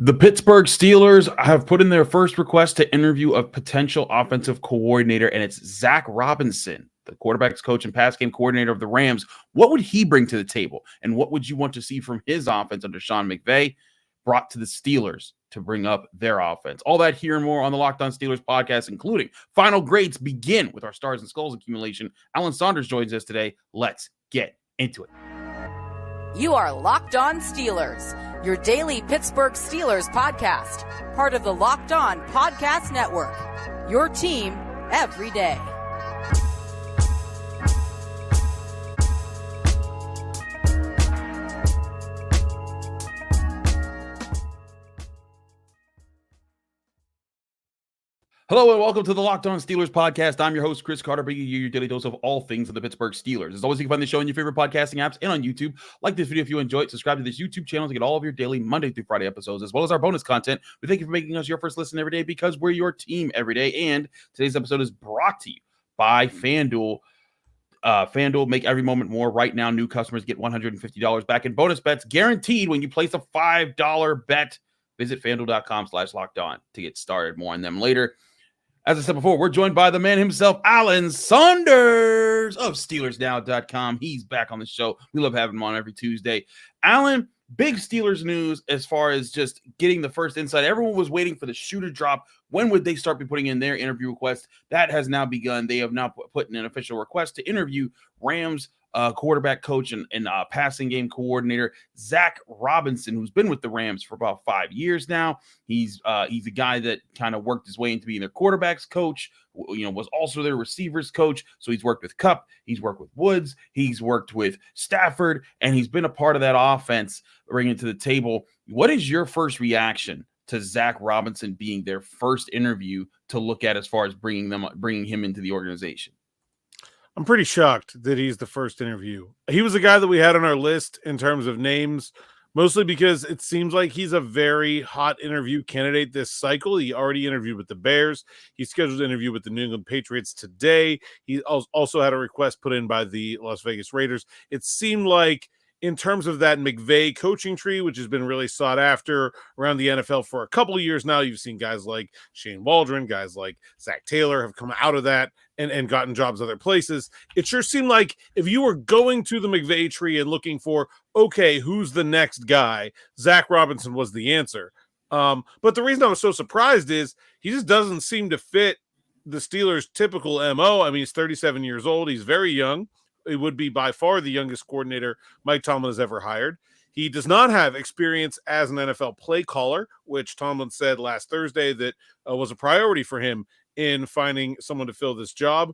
The Pittsburgh Steelers have put in their first request to interview a potential offensive coordinator, and it's Zac Robinson, the quarterback's coach and pass game coordinator of the Rams. What would he bring to the table, and what would you want to see from his offense under Sean McVay brought to the Steelers to bring up their offense? All that here and more on the Locked On Steelers podcast, including final grades begin with our Stars and Skulls accumulation. Alan Saunders joins us today. Let's get into it. You are Locked On Steelers, your daily Pittsburgh Steelers podcast, part of the Locked On Podcast Network, your team every day. Hello and welcome to the Locked On Steelers podcast. I'm your host, Chris Carter, bringing you your daily dose of all things of the Pittsburgh Steelers. As always, you can find the show in your favorite podcasting apps and on YouTube. Like this video if you enjoy it. Subscribe to this YouTube channel to get all of your daily Monday through Friday episodes, as well as our bonus content. We thank you for making us your first listen every day because we're your team every day. And today's episode is brought to you by FanDuel. FanDuel, make every moment more. Right now, new customers get $150 back in bonus bets guaranteed when you place a $5 bet. Visit FanDuel.com/lockedon to get started. More on them later. As I said before, we're joined by the man himself, Alan Saunders of SteelersNow.com. He's back on the show. We love having him on every Tuesday. Alan, big Steelers news as far as just getting the first insight. Everyone was waiting for the shoe to drop. When would they start putting in their interview request? That has now begun. They have now put in an official request to interview Rams quarterback coach and passing game coordinator Zac Robinson, who's been with the Rams for about 5 years now. He's a guy that kind of worked his way into being their quarterback's coach, was also their receivers coach. So he's worked with Kupp, he's worked with Woods, he's worked with Stafford, and he's been a part of that offense bringing to the table. What is your first reaction to Zac Robinson being their first interview to look at as far as bringing him into the organization? I'm pretty shocked that he's the first interview. He was a guy that we had on our list in terms of names, mostly because it seems like he's a very hot interview candidate this cycle. He already interviewed with the Bears. He's scheduled to interview with the New England Patriots today. He also had a request put in by the Las Vegas Raiders. It seemed like in terms of that McVay coaching tree, which has been really sought after around the NFL for a couple of years now, you've seen guys like Shane Waldron, guys like Zach Taylor have come out of that and gotten jobs other places. It sure seemed like if you were going to the McVay tree and looking for, okay, who's the next guy, Zac Robinson was the answer. But the reason I was so surprised is he just doesn't seem to fit the Steelers' typical MO. I mean, he's 37 years old. He's very young. It would be by far the youngest coordinator Mike Tomlin has ever hired. He does not have experience as an NFL play caller, which Tomlin said last Thursday that was a priority for him in finding someone to fill this job.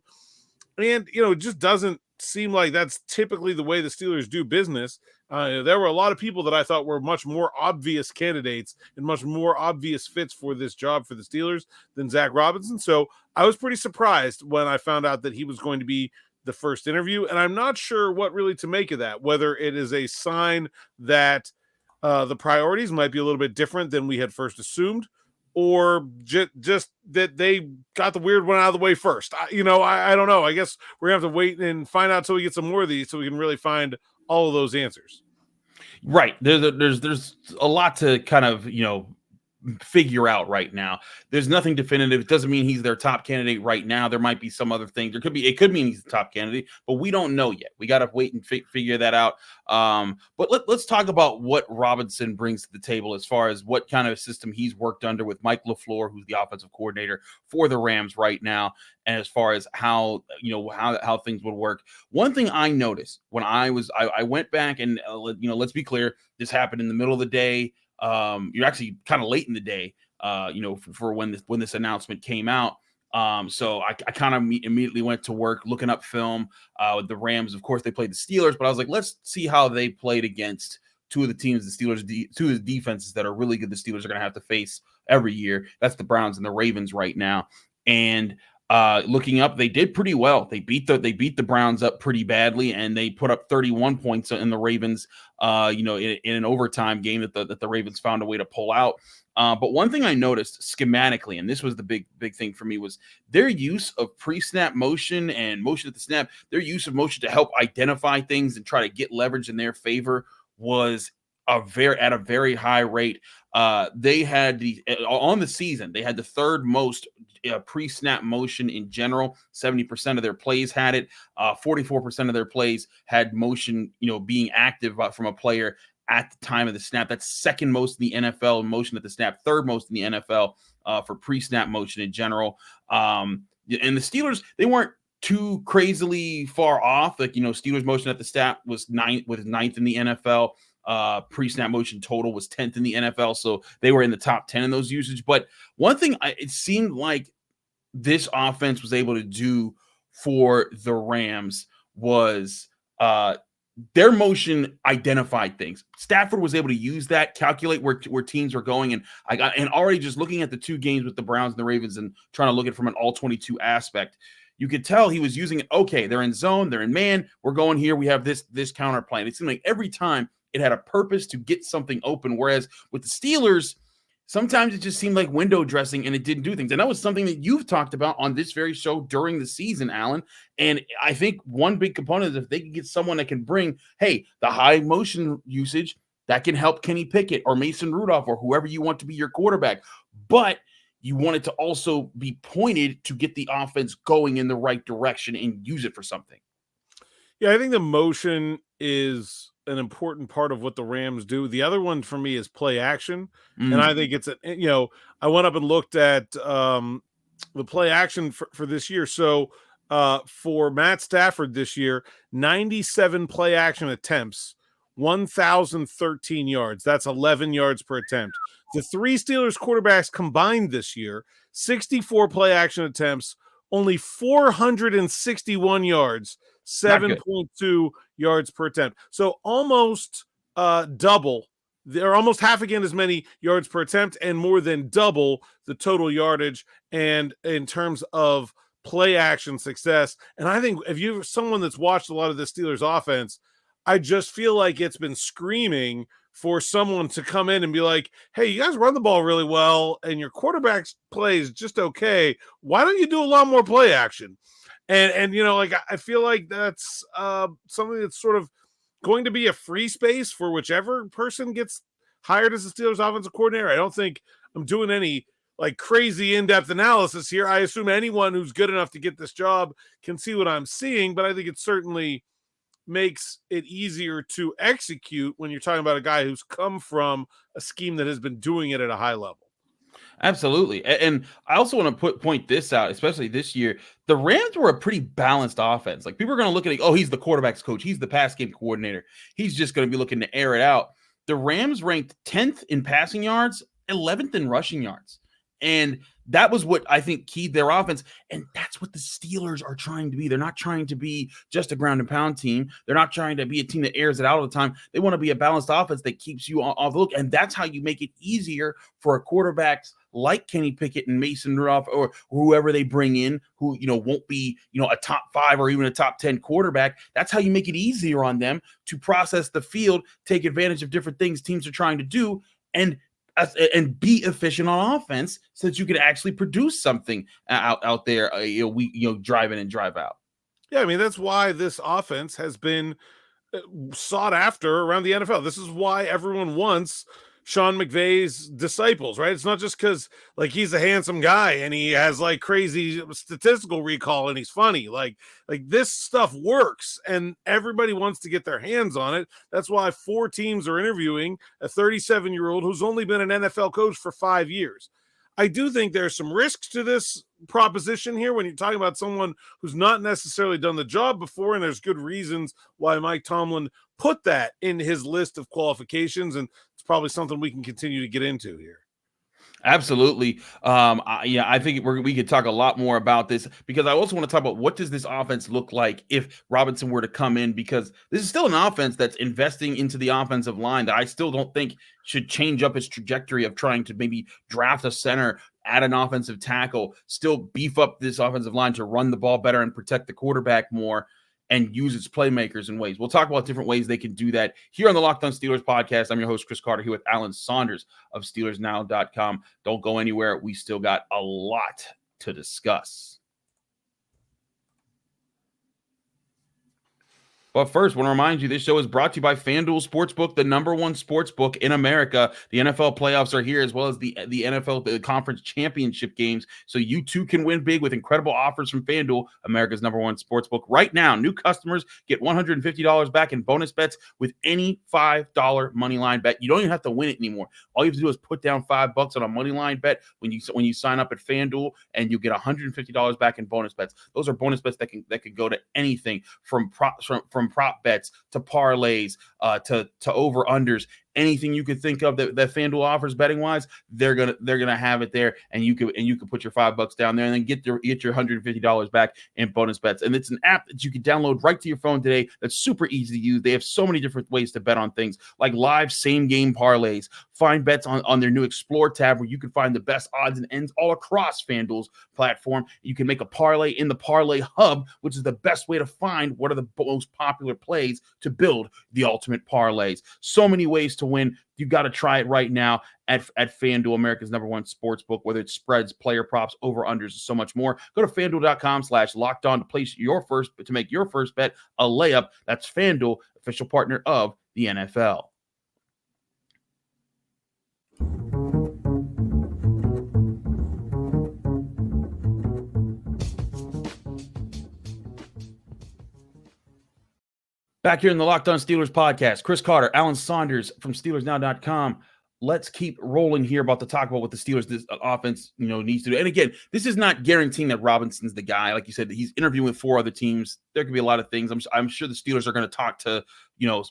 And, it just doesn't seem like that's typically the way the Steelers do business. There were a lot of people that I thought were much more obvious candidates and much more obvious fits for this job for the Steelers than Zac Robinson. So I was pretty surprised when I found out that he was going to be the first interview, and I'm not sure what really to make of that, whether it is a sign that the priorities might be a little bit different than we had first assumed, or just that they got the weird one out of the way first. I don't know. I guess we're going to have to wait and find out until we get some more of these so we can really find all of those answers. Right. There's a lot to kind of, figure out right now. There's nothing definitive. It doesn't mean he's their top candidate right now. There might be some other things. It could mean he's the top candidate, but we don't know yet. We got to wait and figure that out. But let's talk about what Robinson brings to the table as far as what kind of system he's worked under with Mike LaFleur, who's the offensive coordinator for the Rams right now, and as far as how things would work. One thing I noticed when I went back and let's be clear, this happened in the middle of the day. You're actually kind of late in the day, for when this announcement came out. So I kind of immediately went to work looking up film. The Rams, of course, they played the Steelers, but I was like, let's see how they played against two of the teams, two of the defenses that are really good. The Steelers are going to have to face every year. That's the Browns and the Ravens right now. And looking up, they did pretty well. They beat the Browns up pretty badly, and they put up 31 points in the Ravens, in an overtime game that the Ravens found a way to pull out. But one thing I noticed schematically, and this was the big thing for me, was their use of pre-snap motion and motion at the snap. Their use of motion to help identify things and try to get leverage in their favor was at a very high rate. They had on the season, they had the third most pre-snap motion in general. 70% of their plays had it. 44% of their plays had motion, being active from a player at the time of the snap. That's second most in the NFL in motion at the snap, third most in the NFL for pre-snap motion in general. And the Steelers, they weren't too crazily far off. Like, Steelers motion at the snap was ninth in the NFL. Pre-snap motion total was 10th in the NFL. So they were in the top 10 in those usage. But one thing it seemed like this offense was able to do for the Rams was their motion identified things. Stafford was able to use that, calculate where teams were going. And already just looking at the two games with the Browns and the Ravens and trying to look at it from an all 22 aspect, you could tell he was using it. Okay, they're in zone, they're in man, we're going here, we have this counter plan. It seemed like every time it had a purpose to get something open, whereas with the Steelers, sometimes it just seemed like window dressing and it didn't do things. And that was something that you've talked about on this very show during the season, Alan. And I think one big component is if they can get someone that can bring, the high motion usage, that can help Kenny Pickett or Mason Rudolph or whoever you want to be your quarterback. But you want it to also be pointed to get the offense going in the right direction and use it for something. Yeah, I think the motion is an important part of what the Rams do. The other one for me is play action. And I think it's, I went up and looked at the play action for this year. So for Matt Stafford this year, 97 play action attempts, 1,013 yards. That's 11 yards per attempt. The three Steelers quarterbacks combined this year, 64 play action attempts, only 461 yards, 7.2 yards per attempt. So almost double. They're almost half again as many yards per attempt and more than double the total yardage. And in terms of play action success, and I think if you're someone that's watched a lot of the Steelers offense, I just feel like it's been screaming for someone to come in and be like, hey, you guys run the ball really well and your quarterback's play is just okay. Why don't you do a lot more play action? And I feel like that's something that's sort of going to be a free space for whichever person gets hired as the Steelers offensive coordinator. I don't think I'm doing any crazy in-depth analysis here. I assume anyone who's good enough to get this job can see what I'm seeing, but I think it certainly makes it easier to execute when you're talking about a guy who's come from a scheme that has been doing it at a high level. Absolutely. And I also want to point this out, especially this year. The Rams were a pretty balanced offense. Like, people are going to look at it, he's the quarterback's coach, he's the pass game coordinator, he's just going to be looking to air it out. The Rams ranked 10th in passing yards, 11th in rushing yards. And that was what I think keyed their offense. And that's what the Steelers are trying to be. They're not trying to be just a ground and pound team. They're not trying to be a team that airs it out all the time. They want to be a balanced offense that keeps you off the look. And that's how you make it easier for a quarterbacks like Kenny Pickett and Mason Rudolph or whoever they bring in who, won't be, a top 5 or even a top 10 quarterback. That's how you make it easier on them to process the field, take advantage of different things teams are trying to do, and be efficient on offense so that you can actually produce something out there, drive in and drive out. Yeah, I mean, that's why this offense has been sought after around the NFL. This is why everyone wants Sean McVay's disciples, right? It's not just because he's a handsome guy and he has crazy statistical recall and he's funny. Like this stuff works and everybody wants to get their hands on it. That's why 4 teams are interviewing a 37-year-old who's only been an NFL coach for 5 years. I do think there's some risks to this proposition here when you're talking about someone who's not necessarily done the job before, and there's good reasons why Mike Tomlin put that in his list of qualifications, and it's probably something we can continue to get into here. Absolutely. I think we could talk a lot more about this because I also want to talk about what does this offense look like if Robinson were to come in, because this is still an offense that's investing into the offensive line that I still don't think should change up its trajectory of trying to maybe draft a center, add an offensive tackle, still beef up this offensive line to run the ball better and protect the quarterback more and use its playmakers in ways. We'll talk about different ways they can do that here on the Locked On Steelers podcast. I'm your host, Chris Carter, here with Alan Saunders of SteelersNow.com. Don't go anywhere. We still got a lot to discuss. But first, I want to remind you, this show is brought to you by FanDuel Sportsbook, the #1 sportsbook in America. The NFL playoffs are here, as well as the NFL Conference Championship games. So you too can win big with incredible offers from FanDuel, America's #1 sportsbook. Right now, new customers get $150 back in bonus bets with any $5 money line bet. You don't even have to win it anymore. All you have to do is put down $5 on a money line bet when you sign up at FanDuel, and you get $150 back in bonus bets. Those are bonus bets that can go to anything from prop bets to parlays, to over unders, anything you could think of that FanDuel offers betting wise, they're gonna have it there, and you could put your $5 down there and then get your $150 back in bonus bets. And it's an app that you can download right to your phone today. That's super easy to use. They have so many different ways to bet on things like live same game parlays. Find bets on their new Explore tab where you can find the best odds and ends all across FanDuel's platform. You can make a parlay in the Parlay Hub, which is the best way to find what are the most popular plays to build the ultimate parlays. So many ways to win. You got to try it right now at FanDuel, America's #1 sportsbook, whether it's spreads, player props, over unders, so much more. Go to FanDuel.com/lockedon to make your first bet a layup. That's FanDuel, official partner of the NFL. Back here in the Locked On Steelers podcast, Chris Carter, Alan Saunders from SteelersNow.com. Let's keep rolling here about to talk about what the Steelers this offense needs to do. And again, this is not guaranteeing that Robinson's the guy. Like you said, he's interviewing with 4 other teams. There could be a lot of things. I'm sure the Steelers are going to talk to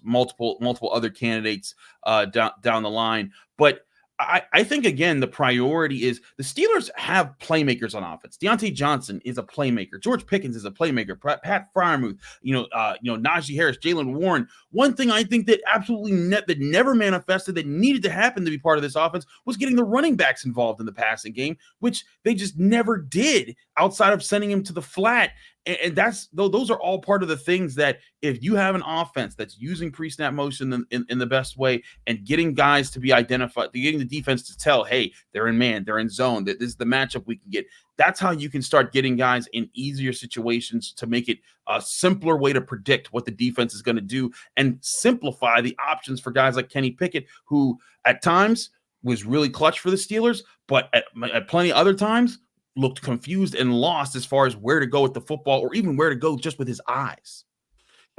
multiple other candidates down the line. But I think, again, the priority is the Steelers have playmakers on offense. Deontay Johnson is a playmaker. George Pickens is a playmaker. Pat Freiermuth, Najee Harris, Jaylen Warren. One thing I think that absolutely that never manifested, that needed to happen to be part of this offense, was getting the running backs involved in the passing game, which they just never did outside of sending him to the flat. And those are all part of the things that if you have an offense that's using pre-snap motion in the best way and getting guys to be identified, getting the defense to tell, hey, they're in man, they're in zone, that this is the matchup we can get. That's how you can start getting guys in easier situations to make it a simpler way to predict what the defense is going to do and simplify the options for guys like Kenny Pickett, who at times was really clutch for the Steelers, but at plenty other times looked confused and lost as far as where to go with the football or even where to go just with his eyes.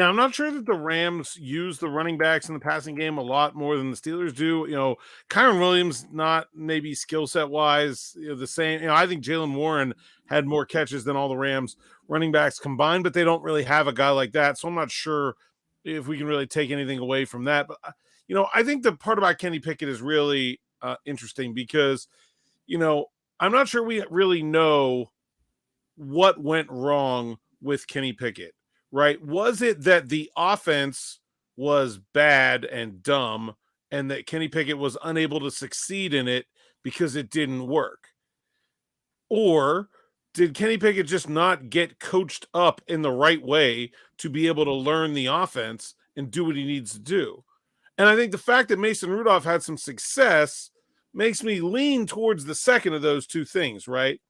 Now, I'm not sure that the Rams use the running backs in the passing game a lot more than the Steelers do. Kyron Williams, not maybe skill set wise, the same. I think Jaylen Warren had more catches than all the Rams running backs combined, but they don't really have a guy like that. So I'm not sure if we can really take anything away from that. But, I think the part about Kenny Pickett is really interesting because, I'm not sure we really know what went wrong with Kenny Pickett, right? Was it that the offense was bad and dumb and that Kenny Pickett was unable to succeed in it because it didn't work? Or did Kenny Pickett just not get coached up in the right way to be able to learn the offense and do what he needs to do? And I think the fact that Mason Rudolph had some success makes me lean towards the second of those two things, right?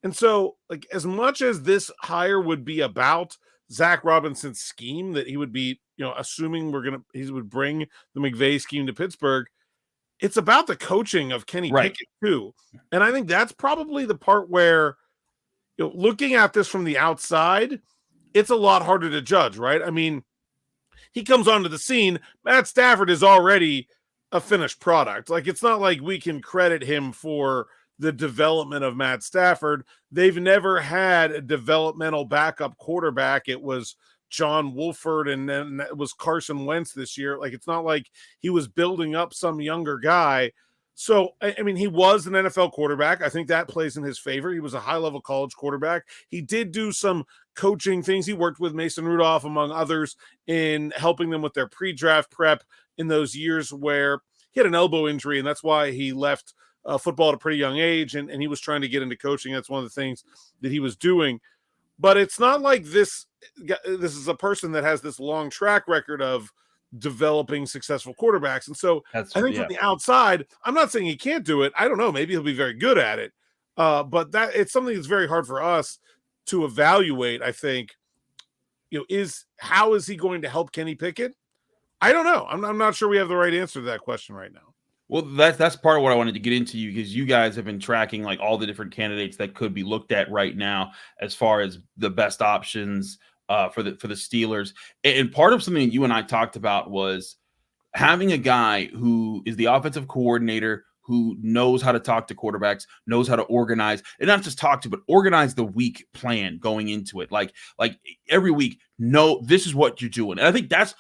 And so, like, as much as this hire would be about Zac Robinson's scheme that he would be, assuming he would bring the McVay scheme to Pittsburgh, it's about the coaching of Kenny Pickett too. And I think that's probably the part where, looking at this from the outside, it's a lot harder to judge, right? I mean, he comes onto the scene. Matt Stafford is already a finished product. Like, it's not like we can credit him for the development of Matt Stafford. They've never had a developmental backup quarterback. It was John Wolford, and then it was Carson Wentz this year. Like, it's not like he was building up some younger guy. So, I mean, he was an NFL quarterback. I think that plays in his favor. He was a high-level college quarterback. He did do some coaching things. He worked with Mason Rudolph, among others, in helping them with their pre-draft prep in those years where he had an elbow injury, and that's why he left football at a pretty young age, and he was trying to get into coaching. That's one of the things that he was doing. But it's not like this is a person that has this long track record of developing successful quarterbacks. And so I think from the outside, I'm not saying he can't do it. I don't know. Maybe he'll be very good at it. But it's something that's very hard for us to evaluate, I think, how is he going to help Kenny Pickett? I don't know. I'm not sure we have the right answer to that question right now. Well, that's part of what I wanted to get into you, because you guys have been tracking like all the different candidates that could be looked at right now as far as the best options for the Steelers. And part of something that you and I talked about was having a guy who is the offensive coordinator, who knows how to talk to quarterbacks, knows how to organize, and not just talk to, but organize the week plan going into it. Like every week, no, this is what you're doing. And I think that's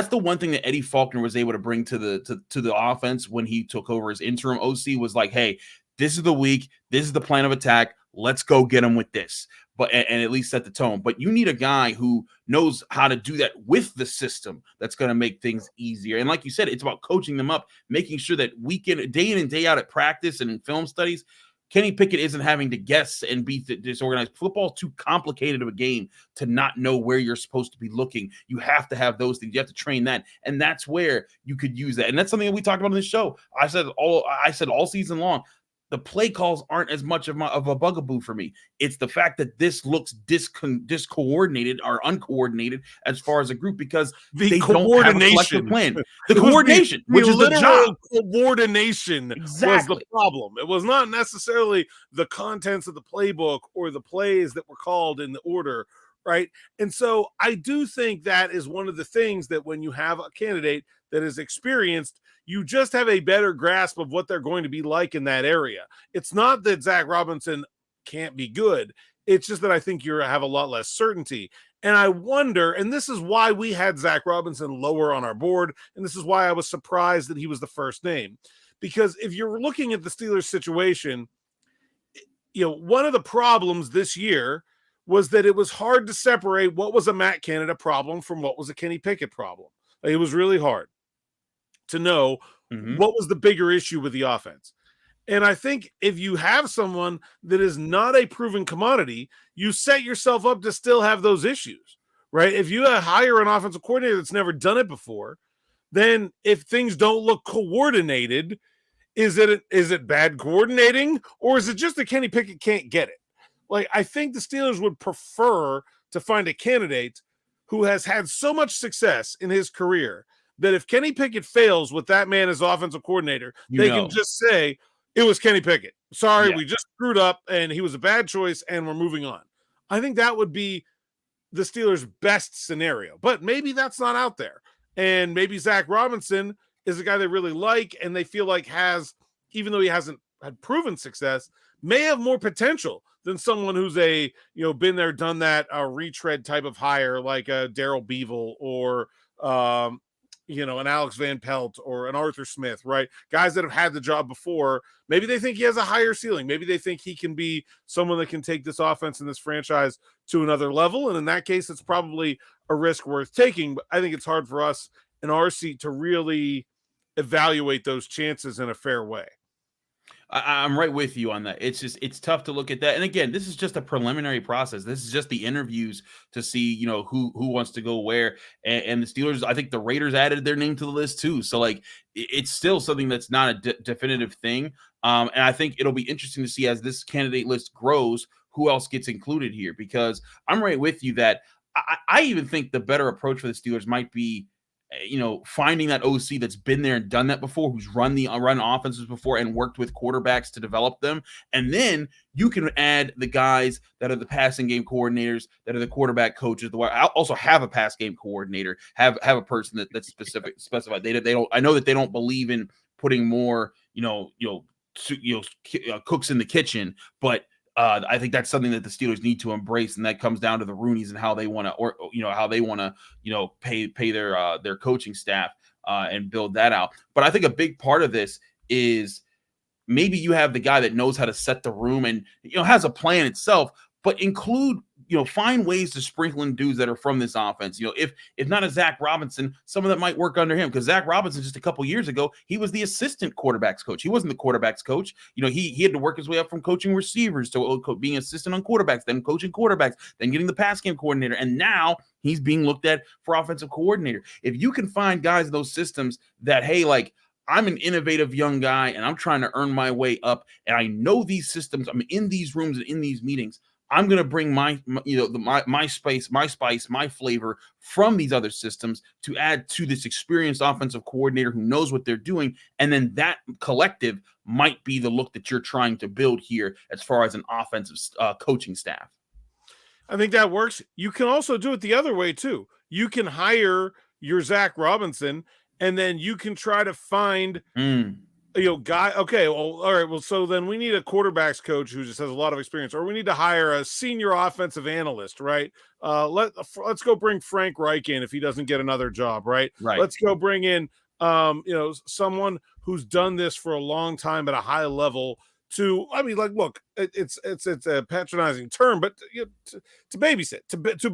the one thing that Eddie Faulkner was able to bring to the offense when he took over as interim OC, was like, hey, this is the week, this is the plan of attack, let's go get them with this. But and at least set the tone. But you need a guy who knows how to do that with the system that's going to make things easier. And like you said, it's about coaching them up, making sure that day in and day out at practice and in film studies, Kenny Pickett isn't having to guess and be disorganized. Football's too complicated of a game to not know where you're supposed to be looking. You have to have those things. You have to train that. And that's where you could use that. And that's something that we talked about on this show. I said all season long, the play calls aren't as much of a bugaboo for me. It's the fact that this looks discoordinated or uncoordinated as far as a group, because they don't have a collective plan. The coordination, which is the job. Coordination was the problem. It was not necessarily the contents of the playbook or the plays that were called in the order, right? And so I do think that is one of the things that when you have a candidate that is experienced, you just have a better grasp of what they're going to be like in that area. It's not that Zac Robinson can't be good. It's just that I think you have a lot less certainty. And I wonder, and this is why we had Zac Robinson lower on our board, and this is why I was surprised that he was the first name. Because if you're looking at the Steelers situation, one of the problems this year was that it was hard to separate what was a Matt Canada problem from what was a Kenny Pickett problem. It was really hard to know what was the bigger issue with the offense. And I think if you have someone that is not a proven commodity, you set yourself up to still have those issues, right? If you hire an offensive coordinator that's never done it before, then if things don't look coordinated, is it bad coordinating, or is it just that Kenny Pickett can't get it? Like, I think the Steelers would prefer to find a candidate who has had so much success in his career that if Kenny Pickett fails with that man as offensive coordinator, they can just say, it was Kenny Pickett. Sorry, we just screwed up, and he was a bad choice, and we're moving on. I think that would be the Steelers' best scenario. But maybe that's not out there. And maybe Zac Robinson is a guy they really like, and they feel like even though he hasn't had proven success, may have more potential than someone who's been there, done that, a retread type of hire, like a Darrell Beevil or an Alex Van Pelt or an Arthur Smith, right? Guys that have had the job before. Maybe they think he has a higher ceiling. Maybe they think he can be someone that can take this offense and this franchise to another level. And in that case, it's probably a risk worth taking. But I think it's hard for us in our seat to really evaluate those chances in a fair way. I'm right with you on that. It's tough to look at that. And again, this is just a preliminary process. This is just the interviews to see, who wants to go where. And the Steelers, I think the Raiders added their name to the list too. So like, it's still something that's not a definitive thing. And I think it'll be interesting to see as this candidate list grows, who else gets included here, because I'm right with you that I even think the better approach for the Steelers might be, finding that OC that's been there and done that before, who's run offenses before and worked with quarterbacks to develop them. And then you can add the guys that are the passing game coordinators, that are the quarterback coaches. I'll also have a pass game coordinator, have a person that's specified. They don't. I know that they don't believe in putting more, cooks in the kitchen, but I think that's something that the Steelers need to embrace, and that comes down to the Rooneys and how they want to, pay their coaching staff and build that out. But I think a big part of this is maybe you have the guy that knows how to set the room and has a plan itself, but include find ways to sprinkle in dudes that are from this offense. If not a Zac Robinson, some of that might work under him, because Zac Robinson just a couple years ago, he was the assistant quarterbacks coach. He wasn't the quarterbacks coach. He had to work his way up from coaching receivers to being assistant on quarterbacks, then coaching quarterbacks, then getting the pass game coordinator. And now he's being looked at for offensive coordinator. If you can find guys in those systems that, hey, like, I'm an innovative young guy and I'm trying to earn my way up, and I know these systems, I'm in these rooms and in these meetings, I'm going to bring my spice, my flavor from these other systems to add to this experienced offensive coordinator who knows what they're doing. And then that collective might be the look that you're trying to build here as far as an offensive coaching staff. I think that works. You can also do it the other way too. You can hire your Zac Robinson, and then you can try to find guy. Okay, well, all right. Well, so then we need a quarterbacks coach who just has a lot of experience, or we need to hire a senior offensive analyst, right? Let's go bring Frank Reich in if he doesn't get another job, right? Right. Let's go bring in someone who's done this for a long time at a high level. Look, it's a patronizing term, but to babysit, to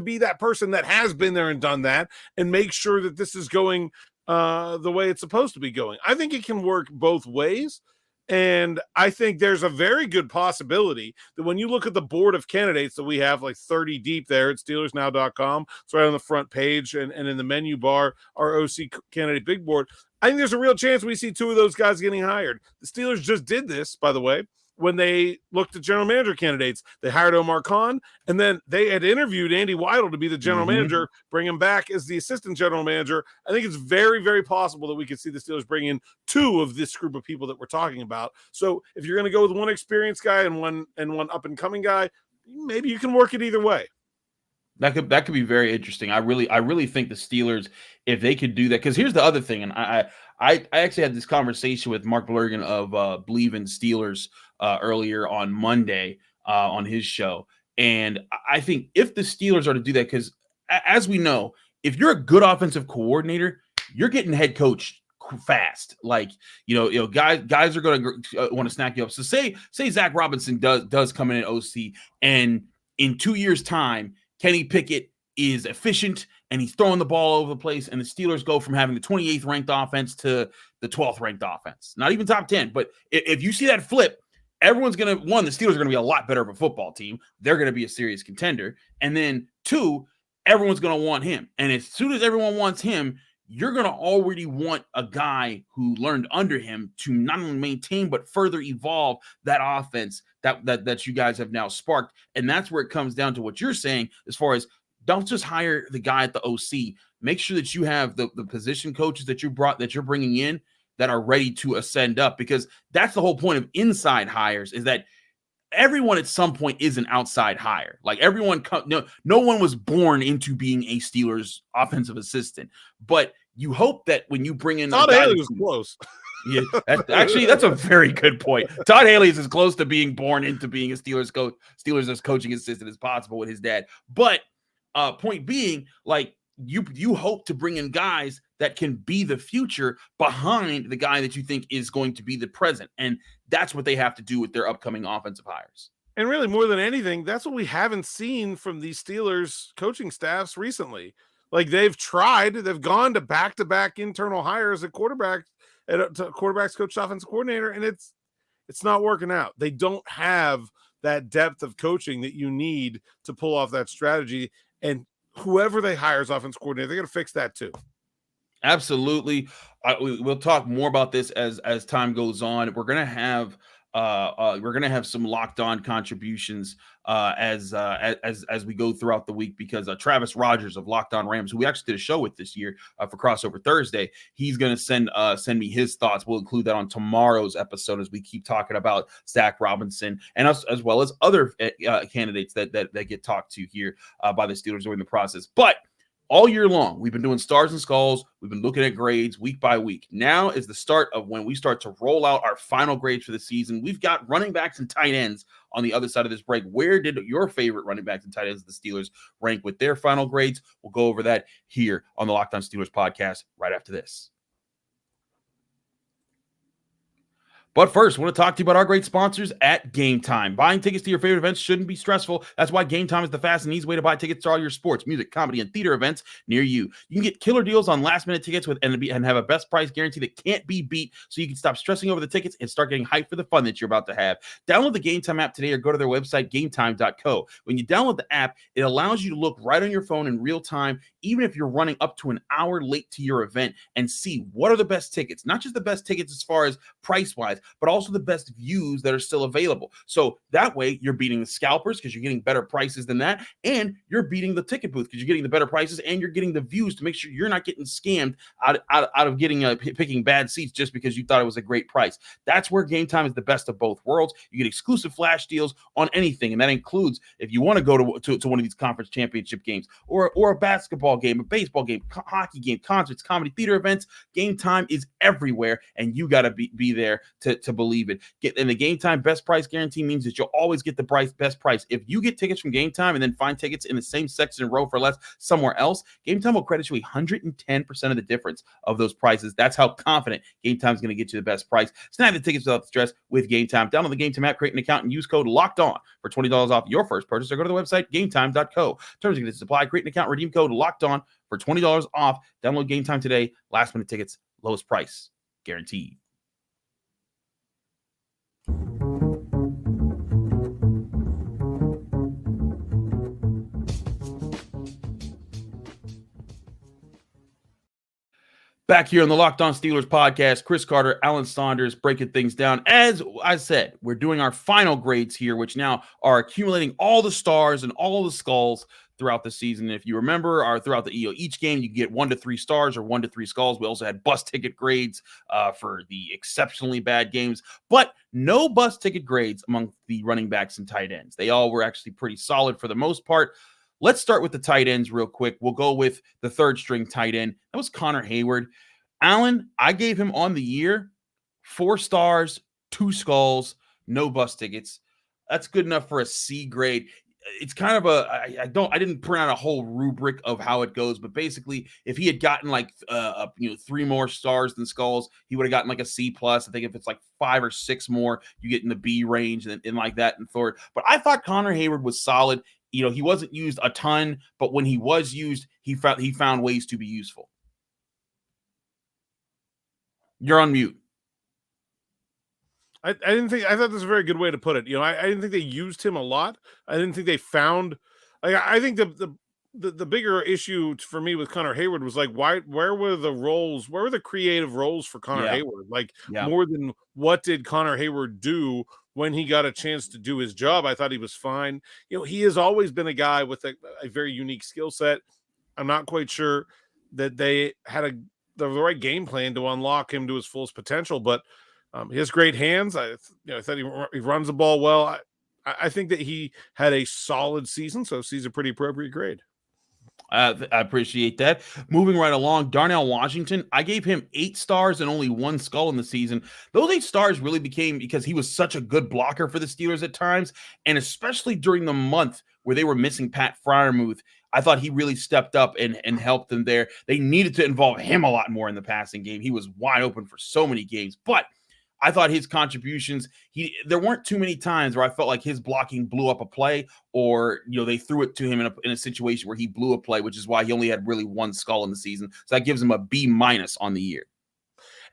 be that person that has been there and done that, and make sure that this is going the way it's supposed to be going. I think it can work both ways. And I think there's a very good possibility that when you look at the board of candidates that we have, like 30 deep there at SteelersNow.com, it's right on the front page and in the menu bar, our OC candidate big board. I think there's a real chance we see two of those guys getting hired. The Steelers just did this, by the way, when they looked at general manager candidates. They hired Omar Khan, and then they had interviewed Andy Weidel to be the general manager, bring him back as the assistant general manager. I think it's very, very possible that we could see the Steelers bring in two of this group of people that we're talking about. So if you're going to go with one experienced guy and one up-and-coming guy, maybe you can work it either way. That could be very interesting. I really think the Steelers, if they could do that, because here's the other thing, and I actually had this conversation with Mark Blurgan of Believe in Steelers earlier on Monday on his show, and I think if the Steelers are to do that, because as we know, if you're a good offensive coordinator, you're getting head coach fast. Like guys are going to want to snack you up. So say Zac Robinson does come in at OC, and in 2 years' time, Kenny Pickett is efficient and he's throwing the ball over the place, and the Steelers go from having the 28th ranked offense to the 12th ranked offense. Not even top 10, but if you see that flip, everyone's going to, one, the Steelers are going to be a lot better of a football team. They're going to be a serious contender. And then two, everyone's going to want him. And as soon as everyone wants him, you're going to already want a guy who learned under him to not only maintain but further evolve that offense that you guys have now sparked. And that's where it comes down to what you're saying as far as don't just hire the guy at the OC. Make sure that you have the position coaches that you're bringing in that are ready to ascend up, because that's the whole point of inside hires, is that everyone at some point is an outside hire. Like no one was born into being a Steelers offensive assistant, but you hope that when you bring in Todd Haley was close. Yeah, that's a very good point. Todd Haley is as close to being born into being a Steelers as coaching assistant as possible with his dad. But point being, like you hope to bring in guys that can be the future behind the guy that you think is going to be the present. And that's what they have to do with their upcoming offensive hires. And really, more than anything, that's what we haven't seen from these Steelers coaching staffs recently. Like they've gone to back-to-back internal hires at quarterbacks coach, offensive coordinator, and it's not working out. They don't have that depth of coaching that you need to pull off that strategy. And whoever they hire as offensive coordinator, they're going to fix that too. Absolutely. We'll talk more about this as time goes on. We're going to have some locked on contributions as we go throughout the week, because Travis Rogers of Locked On Rams, who we actually did a show with this year for Crossover Thursday, he's going to send me his thoughts. We'll include that on tomorrow's episode as we keep talking about Zac Robinson and us, as well as other candidates that get talked to here by the Steelers during the process. But all year long, we've been doing stars and skulls. We've been looking at grades week by week. Now is the start of when we start to roll out our final grades for the season. We've got running backs and tight ends on the other side of this break. Where did your favorite running backs and tight ends of the Steelers rank with their final grades? We'll go over that here on the Locked On Steelers podcast right after this. But first, I want to talk to you about our great sponsors at Game Time. Buying tickets to your favorite events shouldn't be stressful. That's why Game Time is the fast and easy way to buy tickets to all your sports, music, comedy, and theater events near you. You can get killer deals on last-minute tickets and have a best price guarantee that can't be beat, so you can stop stressing over the tickets and start getting hyped for the fun that you're about to have. Download the Game Time app today or go to their website, gametime.co. When you download the app, it allows you to look right on your phone in real time, even if you're running up to an hour late to your event, and see what are the best tickets. Not just the best tickets as far as price-wise, but also the best views that are still available. So that way you're beating the scalpers because you're getting better prices than that, and you're beating the ticket booth because you're getting the better prices and you're getting the views to make sure you're not getting scammed out of getting picking bad seats just because you thought it was a great price. That's where Game Time is the best of both worlds. You get exclusive flash deals on anything, and that includes if you want to go to one of these conference championship games or a basketball game, a baseball game, hockey game, concerts, comedy theater events. Game Time is everywhere, and you got to be there to believe it. And the Game Time best price guarantee means that you'll always get the best price. If you get tickets from Game Time and then find tickets in the same section and row for less somewhere else, Game Time will credit you 110% of the difference of those prices. That's how confident Game Time is going to get you the best price. Snag the tickets without stress with Game Time. Download the Game Time app, create an account, and use code LOCKEDON for $20 off your first purchase, or go to the website gametime.co. Terms and conditions apply. Create an account, redeem code LOCKEDON for $20 off. Download Game Time today. Last minute tickets, lowest price guaranteed. Back here on the Locked On Steelers podcast, Chris Carter, Alan Saunders, breaking things down. As I said, we're doing our final grades here, which now are accumulating all the stars and all the skulls throughout the season. If you remember, throughout each game, you get 1 to 3 stars or 1 to 3 skulls. We also had bus ticket grades for the exceptionally bad games, but no bus ticket grades among the running backs and tight ends. They all were actually pretty solid for the most part. Let's start with the tight ends real quick. We'll go with the third string tight end. That was Connor Heyward. Alan, I gave him on the year 4 stars, 2 skulls, no bus tickets. That's good enough for a C grade. It's kind of I didn't print out a whole rubric of how it goes, but basically if he had gotten 3 more stars than skulls, he would have gotten like a C plus. I think if it's like 5 or 6 more, you get in the B range and like that and third. But I thought Connor Heyward was solid. He wasn't used a ton, but when he was used, he found ways to be useful. You're on mute. I thought that's a very good way to put it. I didn't think they used him a lot. I didn't think they found, I think the bigger issue for me with Connor Heyward was where were the roles? Where were the creative roles for Connor Heyward? More than what did Connor Heyward do when he got a chance to do his job? I thought he was fine. He has always been a guy with a very unique skill set. I'm not quite sure that they had the right game plan to unlock him to his fullest potential, but he has great hands. I thought he runs the ball well. I think that he had a solid season, so C's a pretty appropriate grade. I appreciate that. Moving right along, Darnell Washington, I gave him 8 stars and only 1 skull in the season. Those 8 stars really became because he was such a good blocker for the Steelers at times, and especially during the month where they were missing Pat Freiermuth, I thought he really stepped up and helped them there. They needed to involve him a lot more in the passing game. He was wide open for so many games, but I thought his contributions, there weren't too many times where I felt like his blocking blew up a play or, they threw it to him in a situation where he blew a play, which is why he only had really 1 skull in the season. So that gives him a B- on the year.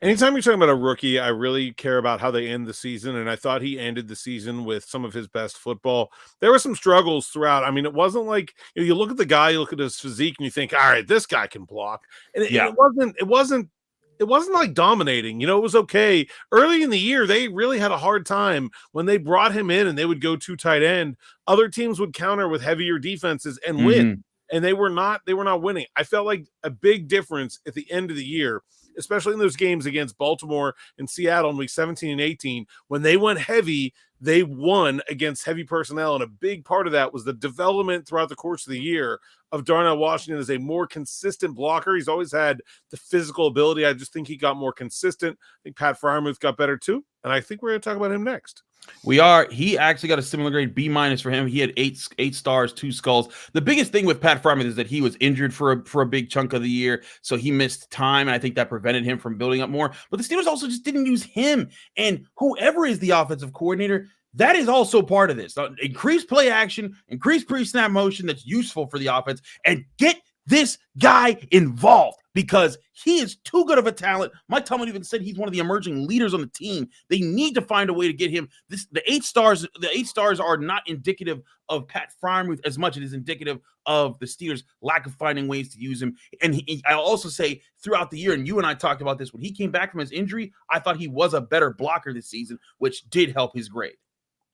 Anytime you're talking about a rookie, I really care about how they end the season, and I thought he ended the season with some of his best football. There were some struggles throughout. I mean, it wasn't like you look at the guy, you look at his physique, and you think, all right, this guy can block. And it wasn't like dominating. It was okay. Early in the year, they really had a hard time when they brought him in and they would go 2 tight end. Other teams would counter with heavier defenses and win, and they were not winning. I felt like a big difference at the end of the year, especially in those games against Baltimore and Seattle in week 17 and 18, when they went heavy, they won against heavy personnel. And a big part of that was the development throughout the course of the year of Darnell Washington as a more consistent blocker. He's always had the physical ability. I just think he got more consistent. I think Pat Freiermuth got better too. And I think we're going to talk about him next. We are. He actually got a similar grade, B- for him. He had 8 stars, 2 skulls. The biggest thing with Pat Freiermuth is that he was injured for a big chunk of the year, so he missed time, and I think that prevented him from building up more. But the Steelers also just didn't use him, and whoever is the offensive coordinator, that is also part of this. Increase play action, increase pre-snap motion that's useful for the offense, and get this guy involved because he is too good of a talent. Mike Tomlin even said he's one of the emerging leaders on the team. They need to find a way to get him. The 8 stars are not indicative of Pat Freiermuth as much as it is indicative of the Steelers' lack of finding ways to use him. And I'll also say throughout the year, and you and I talked about this, when he came back from his injury, I thought he was a better blocker this season, which did help his grade.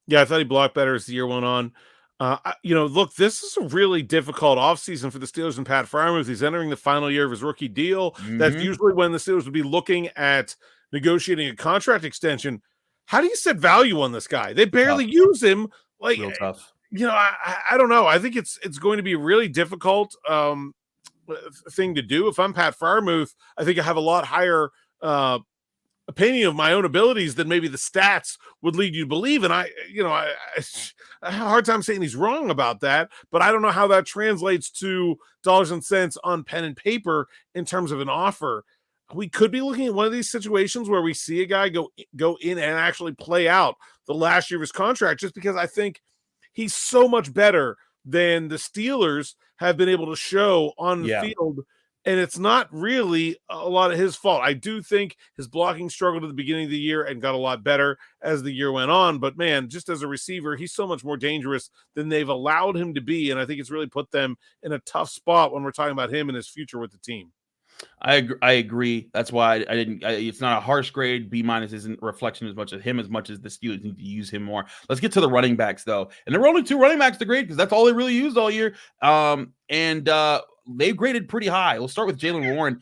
Yeah, I thought he blocked better as the year went on. Look, this is a really difficult offseason for the Steelers and Pat Freiermuth. He's entering the final year of his rookie deal. That's usually when the Steelers would be looking at negotiating a contract extension. How do you set value on this guy? They barely use him. Like, real tough. I don't know. I think it's going to be a really difficult thing to do. If I'm Pat Freiermuth, I think I have a lot higher opinion of my own abilities than maybe the stats would lead you to believe. And I have a hard time saying he's wrong about that, but I don't know how that translates to dollars and cents on pen and paper in terms of an offer. We could be looking at one of these situations where we see a guy go in and actually play out the last year of his contract, just because I think he's so much better than the Steelers have been able to show on the field. And it's not really a lot of his fault. I do think his blocking struggled at the beginning of the year and got a lot better as the year went on. But, man, just as a receiver, he's so much more dangerous than they've allowed him to be. And I think it's really put them in a tough spot when we're talking about him and his future with the team. I agree. That's why I didn't. It's not a harsh grade. B- isn't a reflection as much as the Steelers need to use him more. Let's get to the running backs though, and there were only 2 running backs to grade because that's all they really used all year. They graded pretty high. We'll start with Jaylen Warren.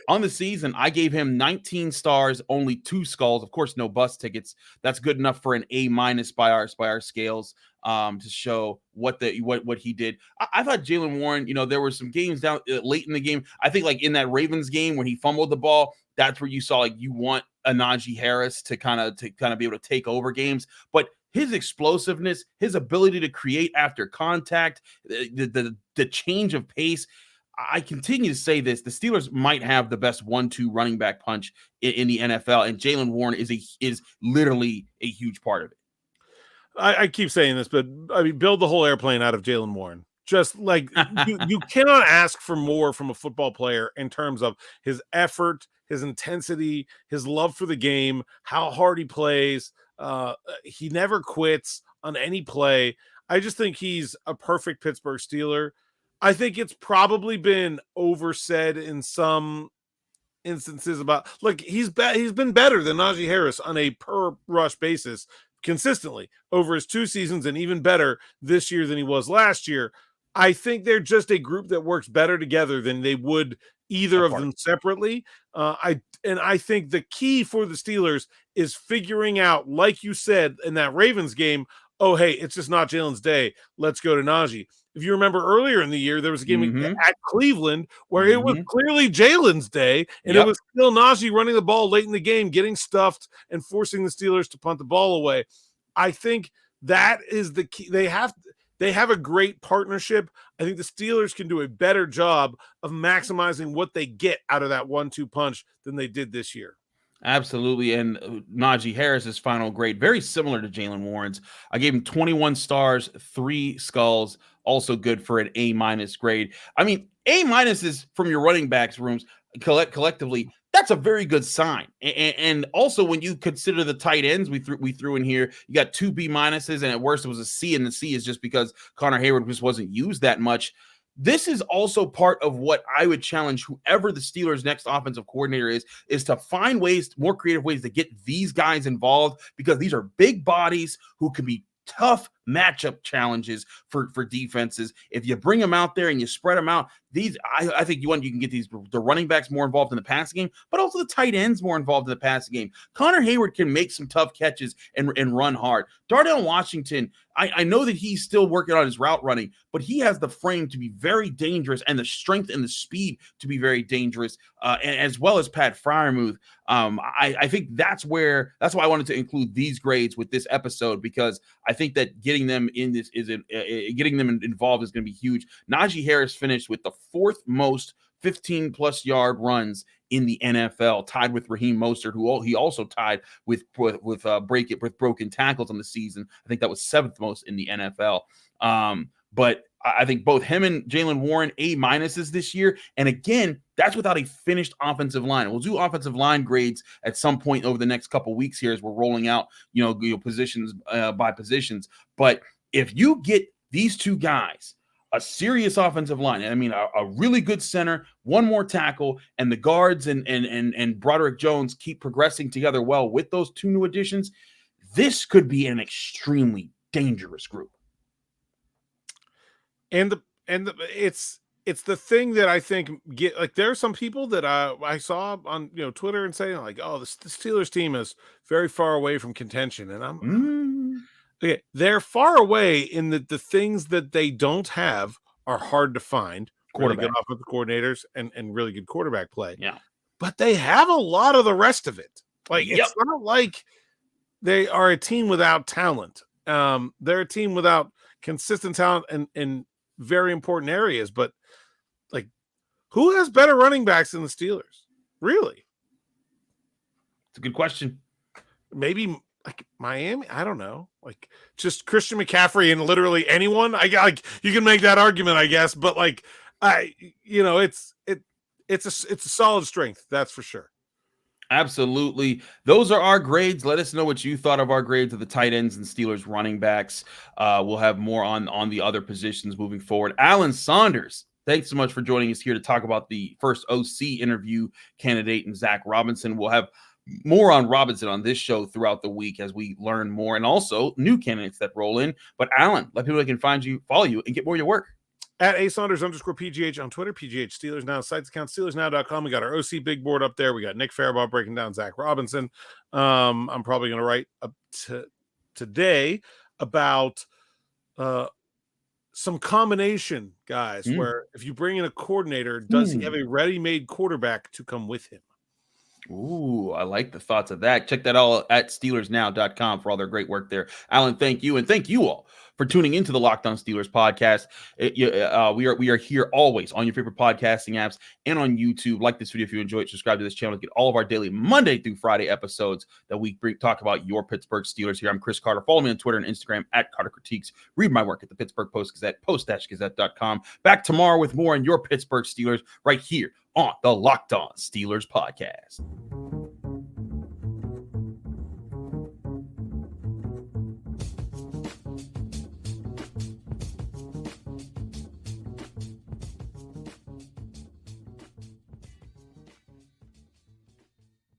On the season, I gave him 19 stars, only 2 skulls. Of course, no bus tickets. That's good enough for an A- by our scales. To show what he did. I thought Jaylen Warren, there were some games down late in the game. I think like in that Ravens game when he fumbled the ball, that's where you saw like you want a Najee Harris to kind of be able to take over games. But his explosiveness, his ability to create after contact, the change of pace. I continue to say this: the Steelers might have the best 1-2 running back punch in the NFL, and Jaylen Warren is literally a huge part of it. I keep saying this, but I mean, build the whole airplane out of Jaylen Warren. Just like you cannot ask for more from a football player in terms of his effort, his intensity, his love for the game, how hard he plays. He never quits on any play. I just think he's a perfect Pittsburgh Steeler. I think it's probably been oversaid in some instances about like he's been better than Najee Harris on a per rush basis consistently over his 2 seasons, and even better this year than he was last year. I think they're just a group that works better together than they would either of them separately. I think the key for the Steelers is figuring out, like you said in that Ravens game, oh, hey, it's just not Jalen's day. Let's go to Najee. If you remember earlier in the year, there was a game at Cleveland where it was clearly Jalen's day, and it was still Najee running the ball late in the game, getting stuffed and forcing the Steelers to punt the ball away. I think that is the key. They have a great partnership. I think the Steelers can do a better job of maximizing what they get out of that 1-2 punch than they did this year. Absolutely. And Najee Harris's final grade, very similar to Jaylen Warren's. I gave him 21 stars, 3 skulls, also good for an A- grade. I mean, A- is from your running backs rooms collectively. That's a very good sign. And also when you consider the tight ends we threw in here, you got 2 B-, and at worst it was a C, and the C is just because Connor Heyward just wasn't used that much. This is also part of what I would challenge whoever the Steelers' next offensive coordinator is to find more creative ways to get these guys involved, because these are big bodies who can be tough matchup challenges for defenses. If you bring them out there and you spread them out, I think you can get the running backs more involved in the passing game, but also the tight ends more involved in the passing game. Connor Heyward can make some tough catches and run hard. Darnell Washington, I know that he's still working on his route running, but he has the frame to be very dangerous and the strength and the speed to be very dangerous, as well as Pat Freiermuth. I think that's why I wanted to include these grades with this episode, because I think that getting them involved is going to be huge. Najee Harris finished with the 4th most 15-plus yard runs in the NFL, tied with Raheem Mostert, who he also tied with broken tackles on the season. I think that was 7th most in the NFL. But I think both him and Jaylen Warren A-minuses this year. And again, that's without a finished offensive line. We'll do offensive line grades at some point over the next couple of weeks here as we're rolling out, positions by positions. But if you get these two guys, a serious offensive line, I mean, a really good center, one more tackle, and the guards and Broderick Jones keep progressing together well with those two new additions, this could be an extremely dangerous group. And it's the thing that I think there are some people that I saw on Twitter and saying like, oh, the Steelers team is very far away from contention, and I'm okay. They're far away in that the things that they don't have are hard to find. Really good offensive coordinators and really good quarterback play. Yeah, but they have a lot of the rest of it. Like it's not like they are a team without talent. They're a team without consistent talent and very important areas, but like, who has better running backs than the Steelers? Really? It's a good question. Maybe like Miami. I don't know. Like just Christian McCaffrey and literally anyone. You can make that argument, I guess, but like it's a solid strength. That's for sure. Absolutely. Those are our grades. Let us know what you thought of our grades of the tight ends and Steelers running backs. We'll have more on the other positions moving forward. Alan Saunders, thanks so much for joining us here to talk about the first OC interview candidate and Zac Robinson. We'll have more on Robinson on this show throughout the week as we learn more, and also new candidates that roll in. But Alan, let people that can find you, follow you, and get more of your work. At @Saunders_PGH on Twitter, PGH Steelers Now, sites account, SteelersNow.com. We got our OC big board up there. We got Nick Farabaugh breaking down Zac Robinson. I'm probably going to write up today about some combination guys where if you bring in a coordinator, does he have a ready-made quarterback to come with him? Ooh, I like the thoughts of that. Check that all at SteelersNow.com for all their great work there. Alan, thank you. And thank you all for tuning into the Locked On Steelers podcast. We are here always on your favorite podcasting apps and on YouTube. Like this video if you enjoy it. Subscribe to this channel to get all of our daily Monday through Friday episodes that we talk about your Pittsburgh Steelers here. I'm Chris Carter. Follow me on Twitter and Instagram at Carter Critiques. Read my work at the Pittsburgh Post-Gazette, post-gazette.com. Back tomorrow with more on your Pittsburgh Steelers right here on the Locked On Steelers podcast.